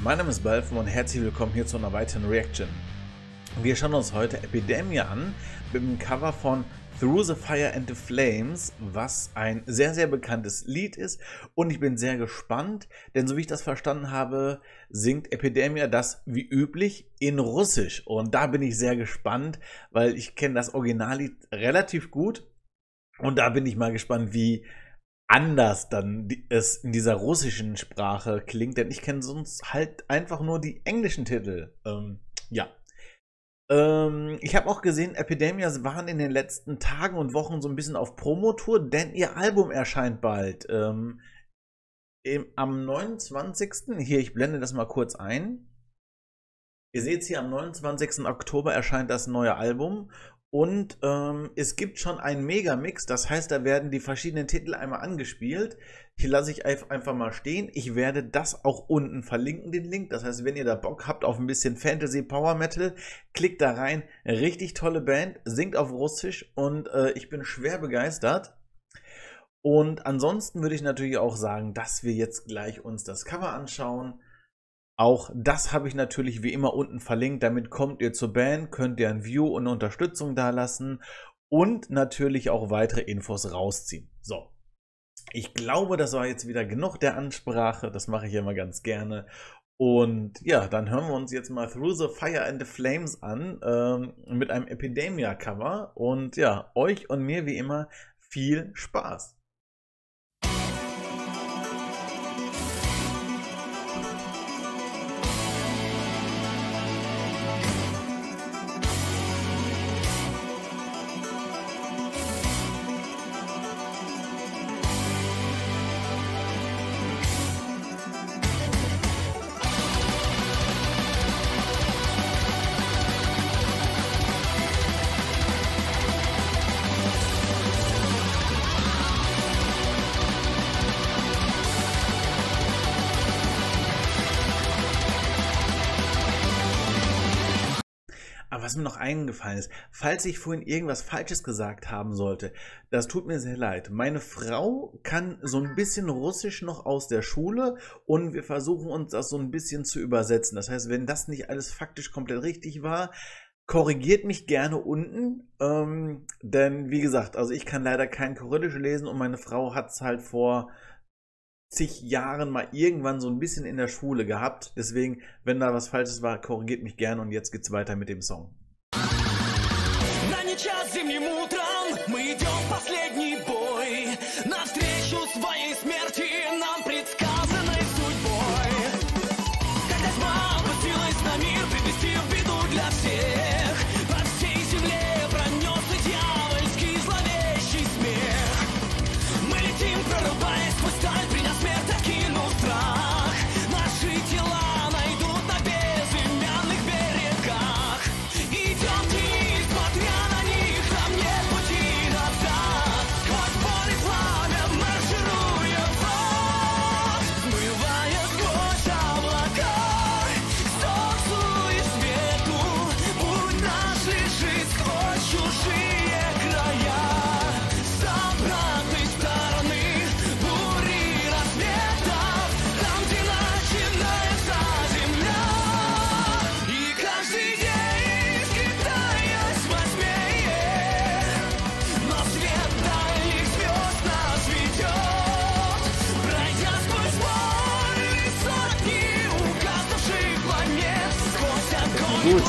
Mein Name ist Balfen und herzlich willkommen hier zu einer weiteren Reaction. Wir schauen uns heute Epidemia an mit dem Cover von Through the Fire and the Flames, was ein sehr, sehr bekanntes Lied ist. Und ich bin sehr gespannt, denn so wie ich das verstanden habe, singt Epidemia das wie üblich in Russisch. Und da bin ich sehr gespannt, weil ich kenne das Originallied relativ gut. Und da bin ich mal gespannt, wie anders dann es in dieser russischen Sprache klingt, denn ich kenne sonst halt einfach nur die englischen Titel. Ich habe auch gesehen, Epidemia waren in den letzten Tagen und Wochen so ein bisschen auf Promotour, denn ihr Album erscheint bald. Am 29. Hier, ich blende das mal kurz ein. Ihr seht es hier, am 29. Oktober erscheint das neue Album. Und es gibt schon einen Megamix, das heißt, da werden die verschiedenen Titel einmal angespielt. Hier lasse ich einfach mal stehen. Ich werde das auch unten verlinken, den Link. Das heißt, wenn ihr da Bock habt auf ein bisschen Fantasy Power Metal, klickt da rein. Richtig tolle Band, singt auf Russisch und ich bin schwer begeistert. Und ansonsten würde ich natürlich auch sagen, dass wir jetzt gleich uns das Cover anschauen. Auch das habe ich natürlich wie immer unten verlinkt. Damit kommt ihr zur Band, könnt ihr ein View und eine Unterstützung da lassen und natürlich auch weitere Infos rausziehen. So, ich glaube, das war jetzt wieder genug der Ansprache. Das mache ich immer ganz gerne. Und ja, dann hören wir uns jetzt mal Through the Fire and the Flames an mit einem Epidemia-Cover. Und ja, euch und mir wie immer viel Spaß. Aber was mir noch eingefallen ist, falls ich vorhin irgendwas Falsches gesagt haben sollte, das tut mir sehr leid. Meine Frau kann so ein bisschen Russisch noch aus der Schule und wir versuchen uns das so ein bisschen zu übersetzen. Das heißt, wenn das nicht alles faktisch komplett richtig war, korrigiert mich gerne unten, denn wie gesagt, also ich kann leider kein Kyrillisch lesen und meine Frau hat es halt vor zig Jahren mal irgendwann so ein bisschen in der Schule gehabt. Deswegen, wenn da was Falsches war, korrigiert mich gerne und jetzt geht's weiter mit dem Song. Gut.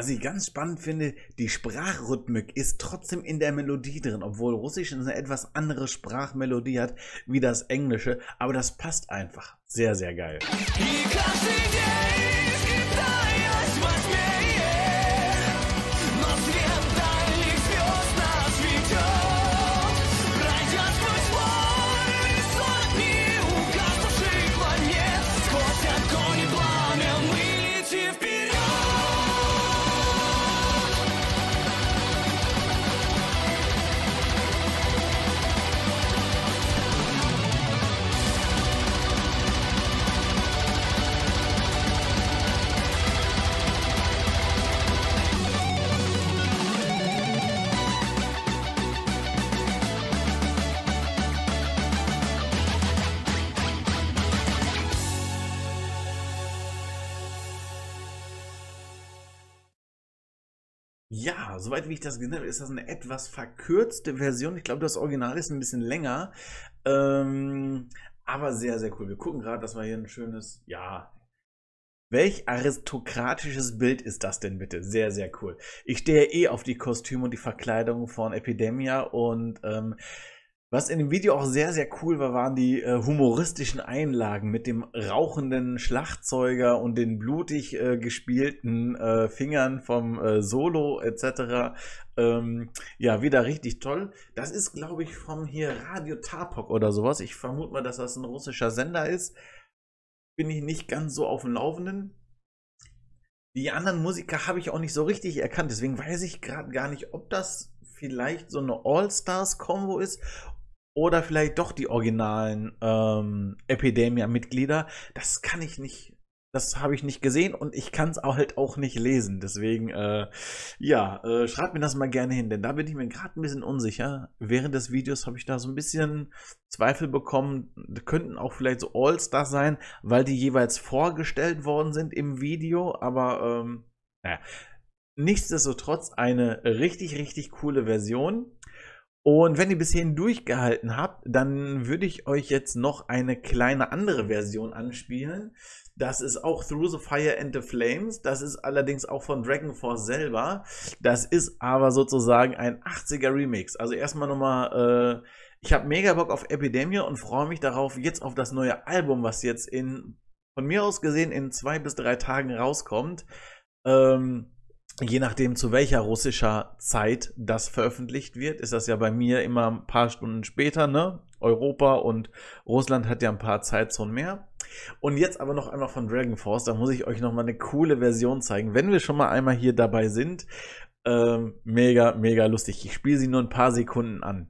Was ich ganz spannend finde, die Sprachrhythmik ist trotzdem in der Melodie drin, obwohl Russisch eine etwas andere Sprachmelodie hat wie das Englische, aber das passt einfach. Sehr, sehr geil. Ja, soweit wie ich das gesehen habe, ist das eine etwas verkürzte Version. Ich glaube, das Original ist ein bisschen länger. Aber sehr, sehr cool. Wir gucken gerade, dass wir hier ein schönes, ja. Welch aristokratisches Bild ist das denn bitte? Sehr, sehr cool. Ich stehe eh auf die Kostüme und die Verkleidung von Epidemia und was in dem Video auch sehr, sehr cool war, waren die humoristischen Einlagen mit dem rauchenden Schlagzeuger und den blutig gespielten Fingern vom Solo etc. Ja, wieder richtig toll. Das ist, glaube ich, vom hier Radio Tapok oder sowas. Ich vermute mal, dass das ein russischer Sender ist. Bin ich nicht ganz so auf dem Laufenden. Die anderen Musiker habe ich auch nicht so richtig erkannt. Deswegen weiß ich gerade gar nicht, ob das vielleicht so eine All-Stars-Kombo ist oder vielleicht doch die originalen Epidemia-Mitglieder. Das kann ich nicht, das habe ich nicht gesehen und ich kann es halt auch nicht lesen. Deswegen, schreibt mir das mal gerne hin, denn da bin ich mir gerade ein bisschen unsicher. Während des Videos habe ich da so ein bisschen Zweifel bekommen. Könnten auch vielleicht so All-Stars sein, weil die jeweils vorgestellt worden sind im Video, aber naja. Nichtsdestotrotz eine richtig, richtig coole Version. Und wenn ihr bis hierhin durchgehalten habt, dann würde ich euch jetzt noch eine kleine andere Version anspielen. Das ist auch Through the Fire and the Flames. Das ist allerdings auch von Dragon Force selber. Das ist aber sozusagen ein 80er Remix. Also erstmal nochmal, ich habe mega Bock auf Epidemia und freue mich darauf, jetzt auf das neue Album, was jetzt von mir aus gesehen in 2 bis 3 Tagen rauskommt. Je nachdem, zu welcher russischer Zeit das veröffentlicht wird, ist das ja bei mir immer ein paar Stunden später, ne? Europa und Russland hat ja ein paar Zeitzonen mehr. Und jetzt aber noch einmal von Dragon Force, da muss ich euch nochmal eine coole Version zeigen. Wenn wir schon mal einmal hier dabei sind, mega, mega lustig. Ich spiele sie nur ein paar Sekunden an.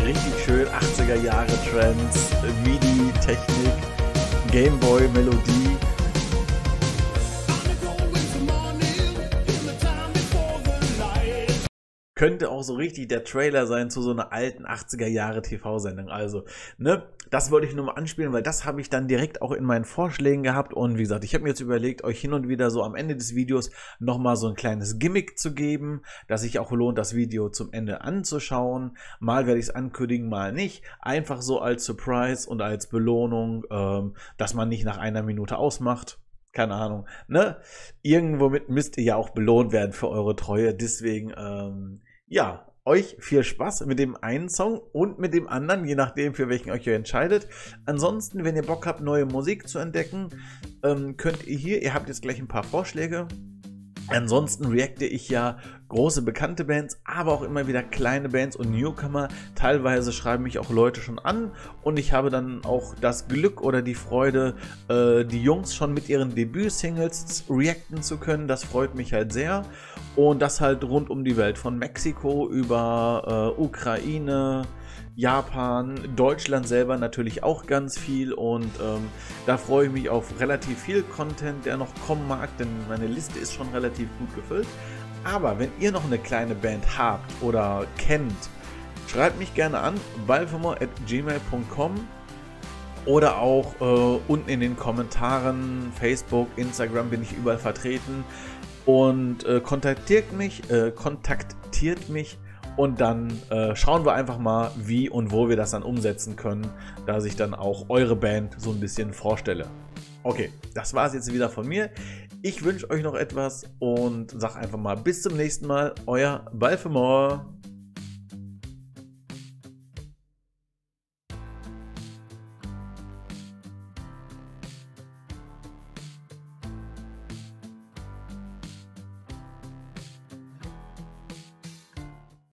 Richtig schön, 80er Jahre Trends, MIDI-Technik, Gameboy-Melodie. Könnte auch so richtig der Trailer sein zu so einer alten 80er Jahre TV-Sendung. Also, ne, das wollte ich nur mal anspielen, weil das habe ich dann direkt auch in meinen Vorschlägen gehabt. Und wie gesagt, ich habe mir jetzt überlegt, euch hin und wieder so am Ende des Videos nochmal so ein kleines Gimmick zu geben, dass sich auch lohnt, das Video zum Ende anzuschauen. Mal werde ich es ankündigen, mal nicht. Einfach so als Surprise und als Belohnung, dass man nicht nach 1 Minute ausmacht. Keine Ahnung, ne? Irgendwo mit müsst ihr ja auch belohnt werden für eure Treue. Deswegen, ja, euch viel Spaß mit dem einen Song und mit dem anderen, je nachdem, für welchen euch ihr entscheidet. Ansonsten, wenn ihr Bock habt, neue Musik zu entdecken, könnt ihr habt jetzt gleich ein paar Vorschläge. Ansonsten reacte ich ja große bekannte Bands, aber auch immer wieder kleine Bands und Newcomer. Teilweise schreiben mich auch Leute schon an und ich habe dann auch das Glück oder die Freude, die Jungs schon mit ihren Debüt-Singles reacten zu können. Das freut mich halt sehr. Und das halt rund um die Welt, von Mexiko über Ukraine, Japan, Deutschland selber natürlich auch ganz viel und da freue ich mich auf relativ viel Content, der noch kommen mag, denn meine Liste ist schon relativ gut gefüllt. Aber wenn ihr noch eine kleine Band habt oder kennt, schreibt mich gerne an, balfamor@gmail.com oder auch unten in den Kommentaren, Facebook, Instagram bin ich überall vertreten. und kontaktiert mich und dann schauen wir einfach mal, wie und wo wir das dann umsetzen können, dass ich dann auch eure Band so ein bisschen vorstelle. Okay, das war es jetzt wieder von mir. Ich wünsche euch noch etwas und sage einfach mal bis zum nächsten Mal. Euer Balfemore.